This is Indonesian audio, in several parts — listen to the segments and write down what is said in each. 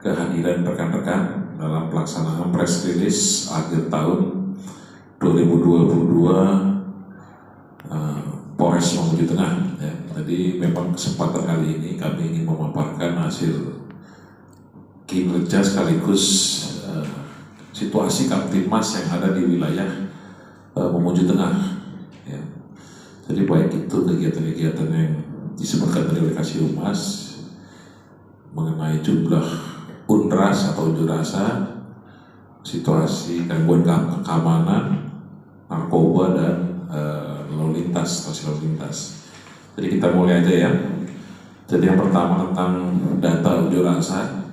kehadiran rekan-rekan dalam pelaksanaan press release akhir tahun 2022 Polres Mamuju Tengah. Ya. Jadi memang kesempatan kali ini kami ingin memaparkan hasil kinerja sekaligus situasi Kamtibmas yang ada di wilayah Mamuju Tengah. Ya. Jadi baik itu kegiatan-kegiatan yang disebutkan tadi oleh Kasih Humas mengenai jumlah unras atau unjuk rasa, situasi gangguan keamanan, narkoba dan lalu lintas. Jadi kita mulai aja ya. Jadi yang pertama tentang data unjuk rasa.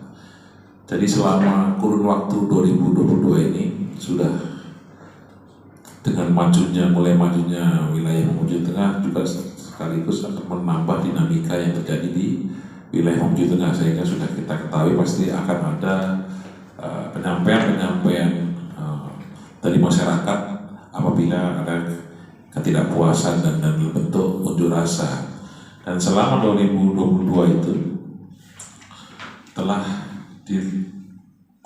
Jadi selama kurun waktu 2022 ini sudah dengan mulai majunya wilayah Mamuju Tengah juga sekaligus akan menambah dinamika yang terjadi di wilayah Mamuju Tengah, sehingga sudah kita ketahui pasti akan ada penyampaian dari masyarakat apabila ada ketidakpuasan dan bentuk unjuk rasa. Dan selama 2022 itu telah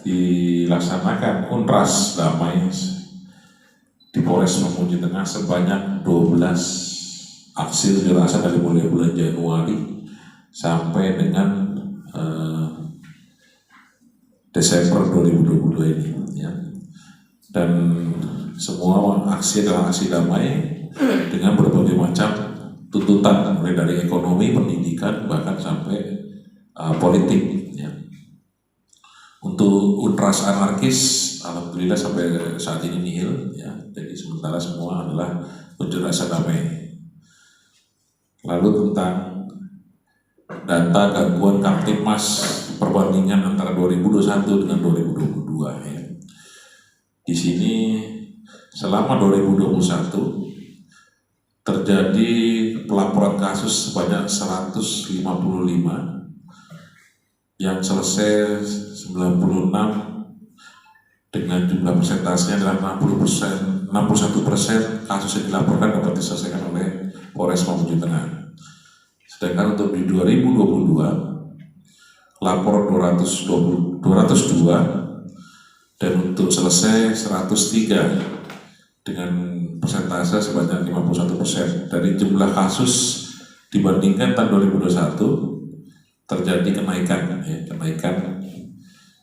dilaksanakan unras damai di Polres Mamuju Tengah sebanyak 12 aksi unjuk rasa dari mulai bulan Januari sampai dengan Desember 2022 ini ya. Dan semua aksi adalah aksi damai dengan berbagai macam tuntutan, mulai dari ekonomi, pendidikan, bahkan sampai politik ya. Untuk unras anarkis alhamdulillah sampai saat ini nihil ya. Jadi sementara semua adalah unjuk rasa damai. Lalu tentang data gangguan Kamtibmas perbandingan antara 2021 dengan 2022 ya. Di sini selama 2021 terjadi pelaporan kasus sebanyak 155, yang selesai 96 dengan jumlah persentasenya adalah 60%, 61% kasus yang dilaporkan dapat diselesaikan oleh Polres Mamuju Tengah. Sedangkan untuk di 2022 lapor 202 dan untuk selesai 103 dengan persentase sebanyak 51%. Dari jumlah kasus dibandingkan tahun 2021 terjadi kenaikan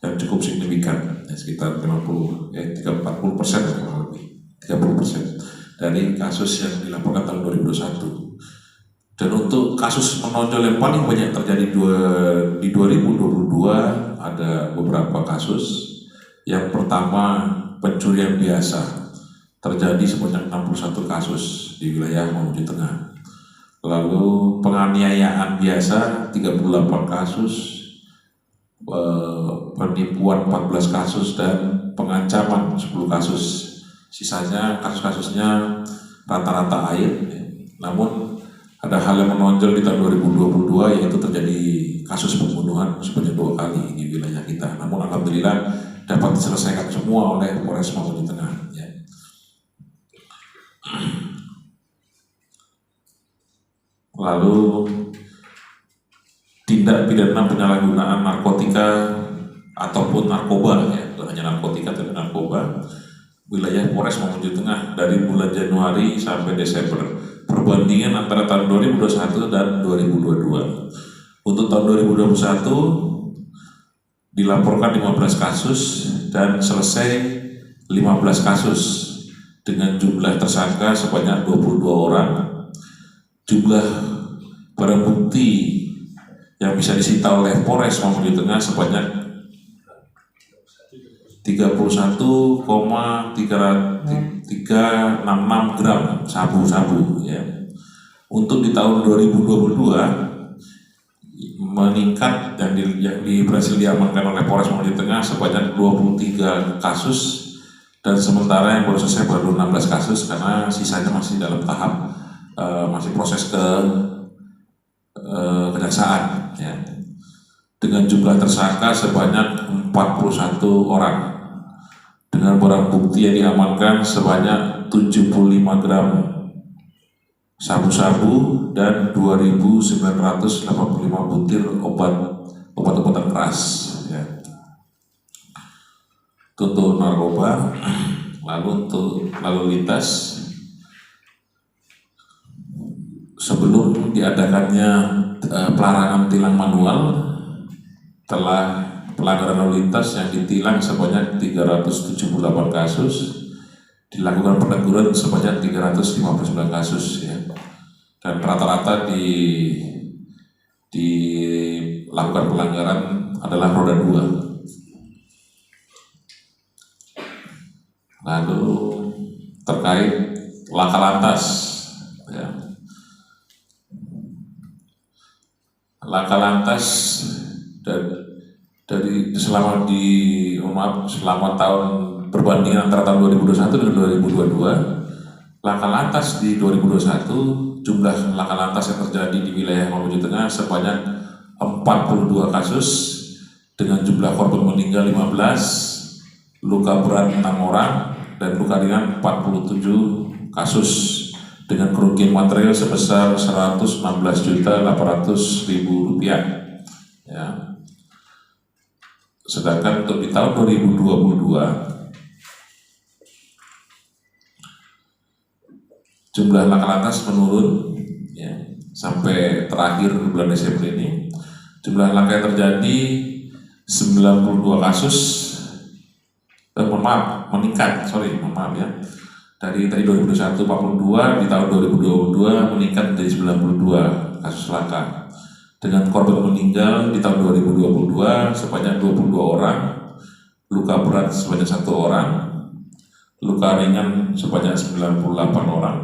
yang cukup signifikan ya, sekitar 40% lebih 30% dari kasus yang dilaporkan tahun 2021. Dan untuk kasus menonjol yang paling banyak terjadi di 2022 ada beberapa kasus. Yang pertama, pencurian biasa terjadi sebanyak 61 kasus di wilayah Mamuju Tengah. Lalu penganiayaan biasa 38 kasus, penipuan 14 kasus, dan pengancaman 10 kasus. Sisanya kasus-kasusnya rata-rata air. Namun ada hal yang menonjol di tahun 2022, yaitu terjadi kasus pembunuhan sebanyak 2 kali di wilayah kita. Namun alhamdulillah dapat diselesaikan semua oleh Polres Mamuju Tengah ya. Lalu tindak pidana penyalahgunaan narkotika ataupun narkoba ya, bukan hanya narkotika tapi narkoba, wilayah Polres Mamuju Tengah dari bulan Januari sampai Desember, perbandingan antara tahun 2021 dan 2022. Untuk tahun 2021 dilaporkan 15 kasus dan selesai 15 kasus dengan jumlah tersangka sebanyak 22 orang. Jumlah barang bukti yang bisa disita oleh Polres Mamuju Tengah sebanyak 31,366 gram sabu-sabu ya. Untuk di tahun 2022 meningkat yang berhasil diamankan oleh Polres Mamuju Tengah sebanyak 23 kasus, dan sementara yang baru selesai baru 16 kasus karena sisanya masih dalam tahap masih proses kejaksaan ya. Dengan jumlah tersangka sebanyak 41 orang dengan barang bukti yang diamankan sebanyak 75 gram sabu-sabu dan 2.985 butir obat obat-obatan keras, ya. Untuk narkoba, lalu untuk lalu lintas, sebelum diadakannya pelarangan tilang manual, telah pelanggaran lalu lintas yang ditilang sebanyak 378 kasus, dilakukan peneguran sebanyak 359 kasus, ya. Dan rata-rata dilakukan pelanggaran adalah roda 2. Lalu terkait laka lantas, ya. Laka lantas dari selama tahun perbandingan antara tahun 2021 dan 2022, laka lantas di 2021 jumlah laka lantas yang terjadi di wilayah Mamuju Tengah sebanyak 42 kasus dengan jumlah korban meninggal 15, luka berat 6 orang dan luka ringan 47 kasus dengan kerugian material sebesar Rp116.800.000, ya. Sedangkan untuk di tahun 2022 jumlah laka lantas menurun, ya, sampai terakhir bulan Desember ini jumlah laka yang terjadi 92 kasus, meningkat, ya. Dari 2021 42, di tahun 2022 meningkat menjadi 92 kasus laka. Dengan korban meninggal di tahun 2022 sebanyak 22 orang, luka berat sebanyak 1 orang, luka ringan sebanyak 98 orang,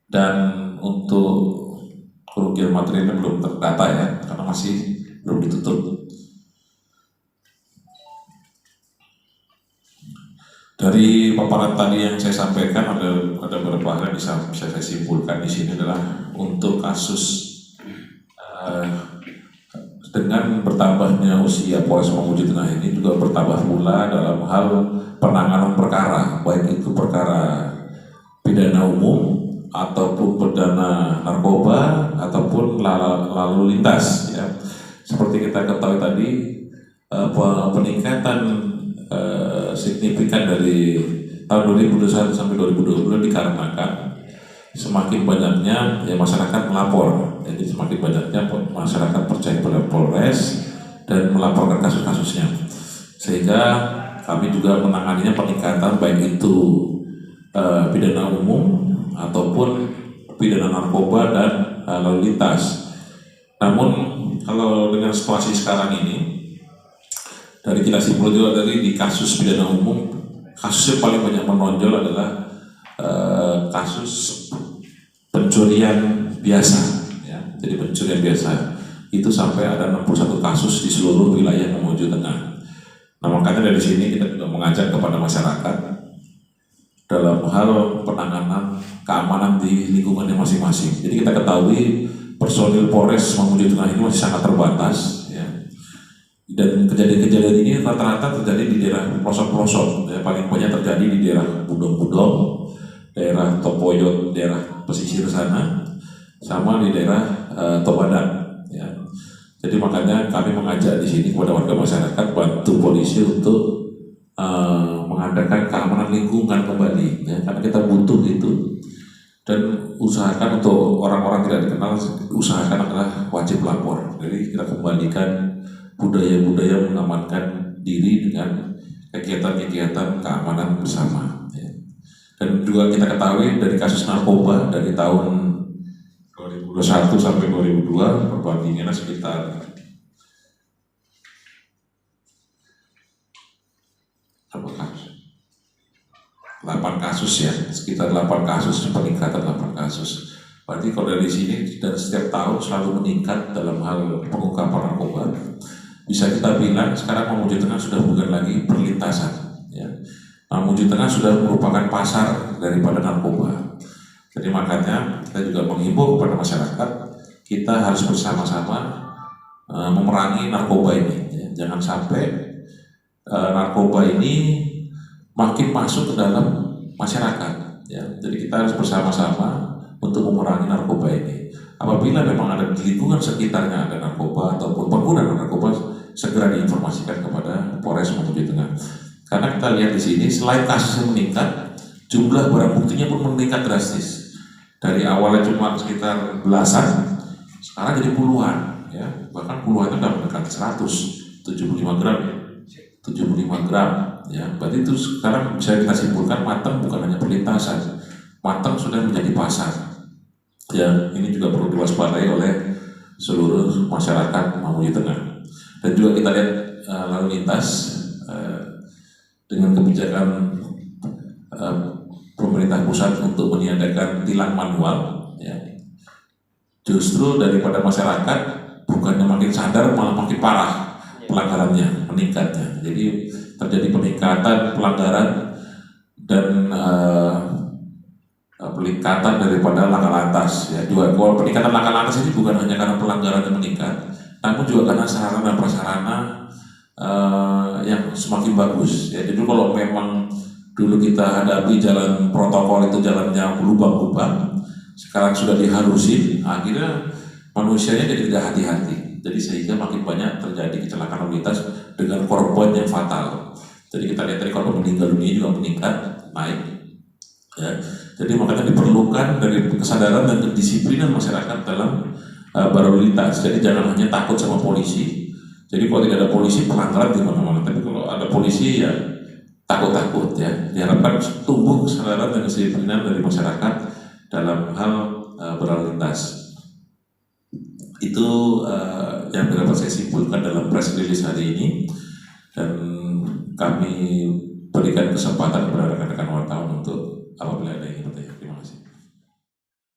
dan untuk kerugian materialnya belum terdata, ya, karena masih belum ditutup. Dari paparan tadi yang saya sampaikan ada beberapa hal yang bisa saya simpulkan di sini adalah untuk kasus dengan bertambahnya usia Polres Mamuju Tengah ini juga bertambah pula dalam hal penanganan perkara, baik itu perkara pidana umum ataupun pidana narkoba ataupun lalu lintas, ya. Seperti kita ketahui tadi, peningkatan signifikan dari tahun 2021 sampai 2020 dikarenakan semakin banyaknya, ya, masyarakat melapor. Jadi semakin banyaknya masyarakat percaya pada Polres dan melaporkan kasus-kasusnya, sehingga kami juga menanganinya peningkatan baik itu pidana umum ataupun pidana narkoba dan lalu lintas. Namun kalau dengan situasi sekarang ini, dari kita simpul juga tadi di kasus pidana umum, kasus yang paling banyak menonjol adalah kasus pencurian biasa, ya. Jadi pencurian biasa itu sampai ada 61 kasus di seluruh wilayah Mamuju Tengah. Nah, makanya dari sini kita juga mengajak kepada masyarakat dalam hal penanganan keamanan di lingkungannya masing-masing. Jadi kita ketahui personil Polres Mamuju Tengah ini masih sangat terbatas, ya. Dan kejadian-kejadian ini rata-rata terjadi di daerah pelosok-pelosok, ya. Paling banyak terjadi di daerah Budong-Budong, daerah Topoyot, daerah pesisir sana, sama di daerah Tobadan, ya. Jadi makanya kami mengajak di sini kepada warga masyarakat bantu polisi untuk mengadakan keamanan lingkungan kembali, ya, karena kita butuh itu. Dan usahakan untuk orang-orang tidak dikenal, usahakan adalah wajib lapor. Jadi kita kembalikan budaya-budaya mengamankan diri dengan kegiatan-kegiatan keamanan bersama, ya. Dan juga kita ketahui dari kasus narkoba dari tahun 2021 sampai 2002 perbandingannya sekitar 8 kasus, ya, sekitar 8 kasus, peningkatan 8 kasus. Berarti kalau dari sini dan setiap tahun selalu meningkat dalam hal pengungkapan narkoba, bisa kita bilang sekarang Mamuju Tengah sudah bukan lagi perlintasan, ya. Mamuju Tengah sudah merupakan pasar daripada narkoba. Jadi makanya kita juga menghimbau kepada masyarakat, kita harus bersama-sama memerangi narkoba ini, ya. Jangan sampai narkoba ini makin masuk ke dalam masyarakat, ya. Jadi kita harus bersama-sama untuk memerangi narkoba ini. Apabila memang ada di lingkungan sekitarnya ada narkoba ataupun pengguna narkoba, segera diinformasikan kepada Polres Mamuju Tengah. Karena kita lihat di sini, selain kasusnya meningkat, jumlah barang buktinya pun meningkat drastis. Dari awalnya cuma sekitar belasan, sekarang jadi puluhan, ya. Bahkan puluhan itu sudah mendekati 175 gram, ya. 75 gram, ya. Berarti itu sekarang bisa kita simpulkan Mateng bukan hanya perlintasan, Mateng sudah menjadi pasar. Ya, ini juga perlu diwaspadai oleh seluruh masyarakat Mamuju Tengah. Dan juga kita lihat lalu lintas dengan kebijakan pemerintah pusat untuk meniadakan tilang manual, ya. Justru daripada masyarakat bukannya makin sadar malah makin parah pelanggarannya, meningkatnya. Jadi terjadi peningkatan pelanggaran dan peningkatan daripada laka lantas, ya. Juga peningkatan laka lantas ini bukan hanya karena pelanggaran yang meningkat, namun juga karena sarana prasarana yang semakin bagus, ya. Jadi kalau memang dulu kita hadapi jalan protokol itu jalannya lubang-lubang, sekarang sudah dihalusin, akhirnya manusianya jadi tidak hati-hati. Jadi sehingga makin banyak terjadi kecelakaan lalu lintas dengan korban yang fatal. Jadi kita lihat tadi korban meninggal dunia juga meningkat, naik, ya. Jadi makanya diperlukan dari kesadaran dan kedisiplinan masyarakat dalam berlalu lintas. Jadi jangan hanya takut sama polisi. Jadi kalau tidak ada polisi pelanggaran di mana-mana. Tapi kalau ada polisi ya takut-takut, ya. Diharapkan tumbuh kesadaran dan kedisiplinan dari masyarakat dalam hal berlalu lintas. Itu yang dapat saya simpulkan dalam press release hari ini, dan kami berikan kesempatan kepada rekan-rekan wartawan untuk apabila